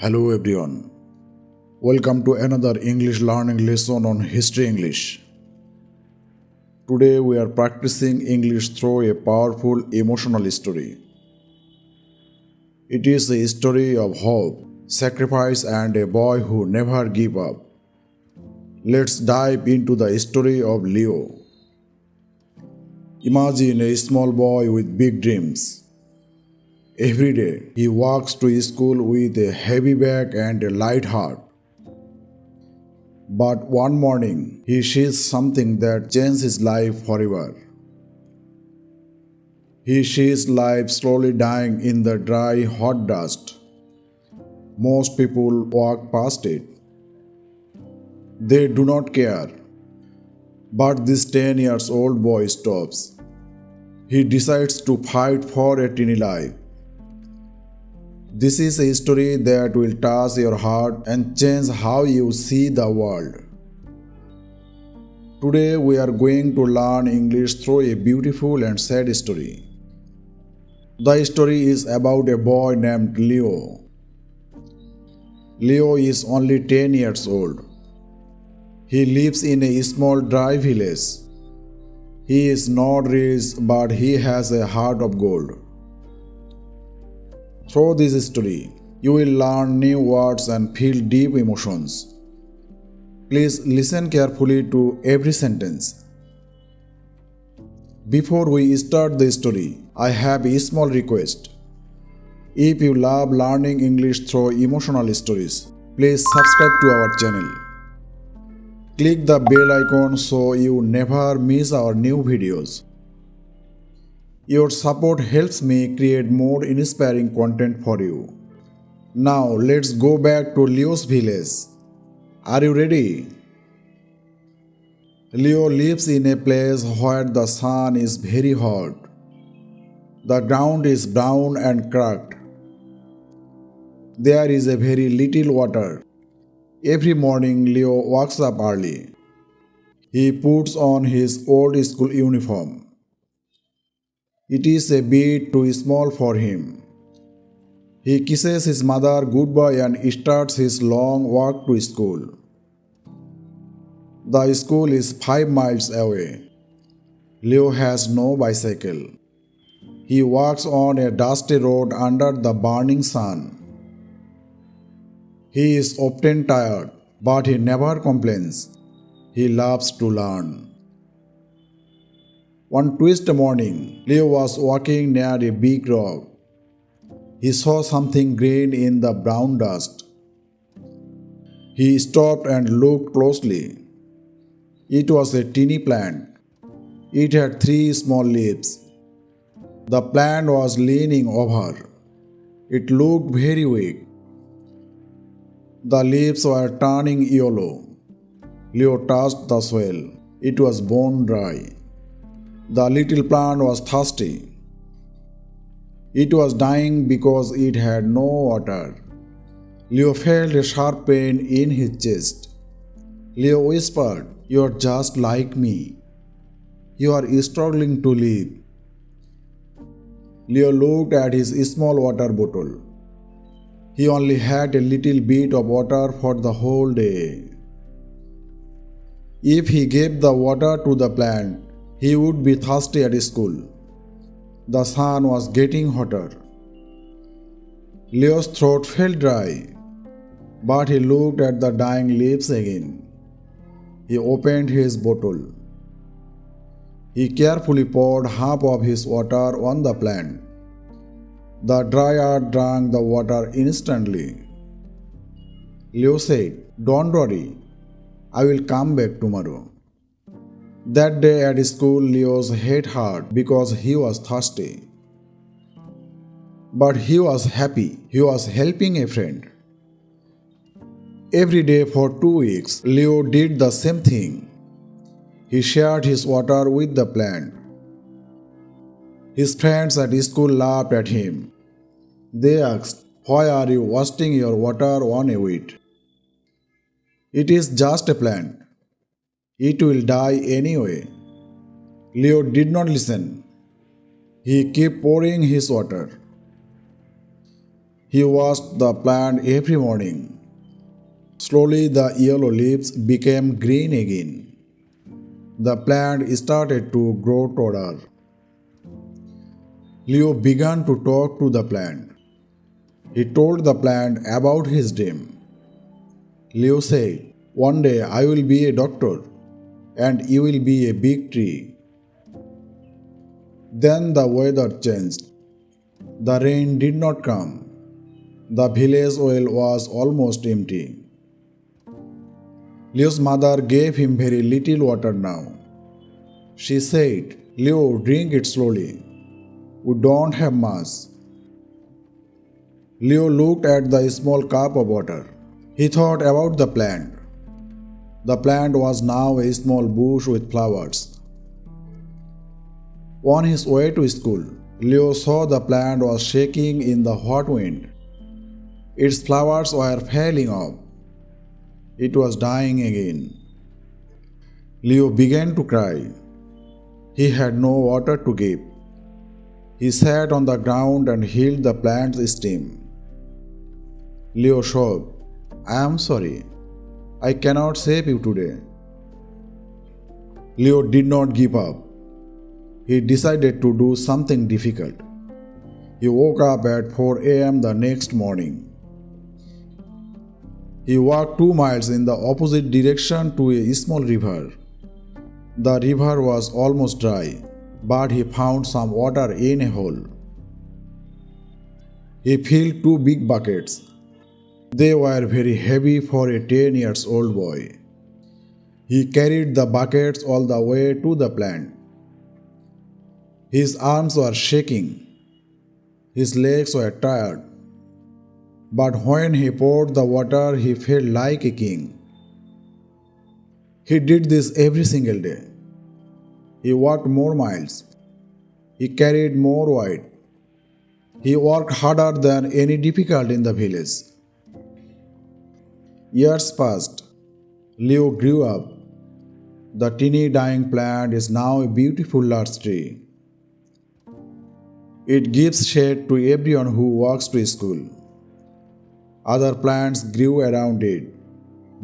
Hello everyone. Welcome to another English learning lesson on History English. Today we are practicing English through a powerful emotional story. It is a story of hope, sacrifice and a boy who never gave up. Let's dive into the story of Leo. Imagine a small boy with big dreams. Every day, he walks to school with a heavy bag and a light heart. But one morning, he sees something that changes his life forever. He sees life slowly dying in the dry, hot dust. Most people walk past it. They do not care. But this 10 years old boy stops. He decides to fight for a tiny life. This is a story that will touch your heart and change how you see the world. Today we are going to learn English through a beautiful and sad story. The story is about a boy named Leo. Leo is only 10 years old. He lives in a small dry village. He is not rich, but he has a heart of gold. Through this story, you will learn new words and feel deep emotions. Please listen carefully to every sentence. Before we start the story, I have a small request. If you love learning English through emotional stories, please subscribe to our channel. Click the bell icon so you never miss our new videos. Your support helps me create more inspiring content for you. Now let's go back to Leo's village. Are you ready? Leo lives in a place where the sun is very hot. The ground is brown and cracked. There is a very little water. Every morning Leo wakes up early. He puts on his old school uniform. It is a bit too small for him. He kisses his mother goodbye and starts his long walk to school. The school is 5 miles away. Leo has no bicycle. He walks on a dusty road under the burning sun. He is often tired, but he never complains. He loves to learn. One Tuesday morning, Leo was walking near a big rock. He saw something green in the brown dust. He stopped and looked closely. It was a teeny plant. It had 3 small leaves. The plant was leaning over. It looked very weak. The leaves were turning yellow. Leo touched the soil. It was bone dry. The little plant was thirsty. It was dying because it had no water. Leo felt a sharp pain in his chest. Leo whispered, "You are just like me. You are struggling to live." Leo looked at his small water bottle. He only had a little bit of water for the whole day. If he gave the water to the plant, he would be thirsty at school. The sun was getting hotter. Leo's throat felt dry, but he looked at the dying leaves again. He opened his bottle. He carefully poured half of his water on the plant. The dry earth drank the water instantly. Leo said, "Don't worry, I will come back tomorrow." That day at school, Leo's head hurt because he was thirsty. But he was happy. He was helping a friend. Every day for 2 weeks, Leo did the same thing. He shared his water with the plant. His friends at school laughed at him. They asked, "Why are you wasting your water on a weed? It is just a plant. It will die anyway." Leo did not listen. He kept pouring his water. He watched the plant every morning. Slowly, the yellow leaves became green again. The plant started to grow taller. Leo began to talk to the plant. He told the plant about his dream. Leo said, "One day I will be a doctor and you will be a big tree." Then the weather changed. The rain did not come. The village well was almost empty. Leo's mother gave him very little water now. She said, "Leo, drink it slowly. We don't have much." Leo looked at the small cup of water. He thought about the plant. The plant was now a small bush with flowers. On his way to school, Leo saw the plant was shaking in the hot wind. Its flowers were falling off. It was dying again. Leo began to cry. He had no water to give. He sat on the ground and held the plant's stem. Leo sobbed, "I am sorry. I cannot save you today." Leo did not give up. He decided to do something difficult. He woke up at 4 a.m. the next morning. He walked 2 miles in the opposite direction to a small river. The river was almost dry, but he found some water in a hole. He filled 2 big buckets. They were very heavy for a 10-year-old boy. He carried the buckets all the way to the plant. His arms were shaking. His legs were tired. But when he poured the water, he felt like a king. He did this every single day. He walked more miles. He carried more weight. He worked harder than any difficult in the village. Years passed. Leo grew up. The teeny dying plant is now a beautiful large tree. It gives shade to everyone who walks to school. Other plants grew around it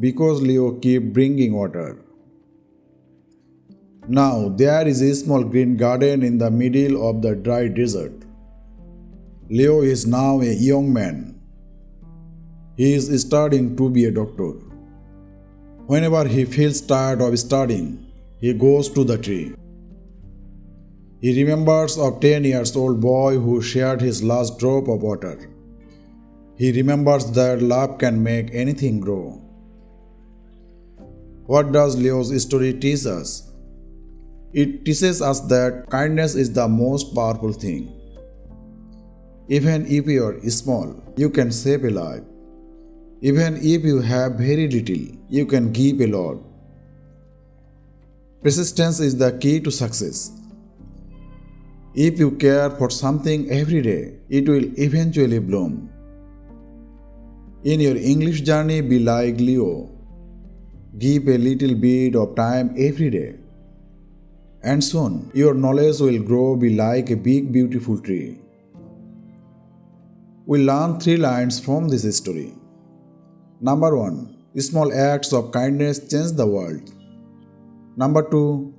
because Leo kept bringing water. Now there is a small green garden in the middle of the dry desert. Leo is now a young man. He is studying to be a doctor. Whenever he feels tired of studying, he goes to the tree. He remembers a 10-year-old boy who shared his last drop of water. He remembers that love can make anything grow. What does Leo's story teach us? It teaches us that kindness is the most powerful thing. Even if you are small, you can save a life. Even if you have very little, you can give a lot. Persistence is the key to success. If you care for something every day, it will eventually bloom. In your English journey, be like Leo. Give a little bit of time every day. And soon, your knowledge will grow be like a big beautiful tree. We learn 3 lines from this story. Number 1. Small acts of kindness change the world. Number 2.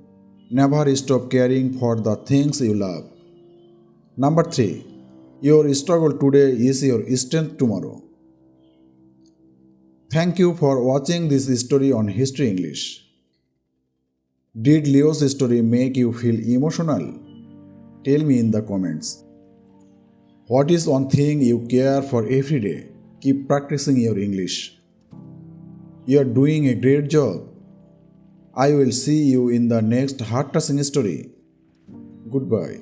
Never stop caring for the things you love. Number 3. Your struggle today is your strength tomorrow. Thank you for watching this story on History English. Did Leo's story make you feel emotional? Tell me in the comments. What is one thing you care for every day? Keep practicing your English. You are doing a great job. I will see you in the next heart-touching story. Goodbye.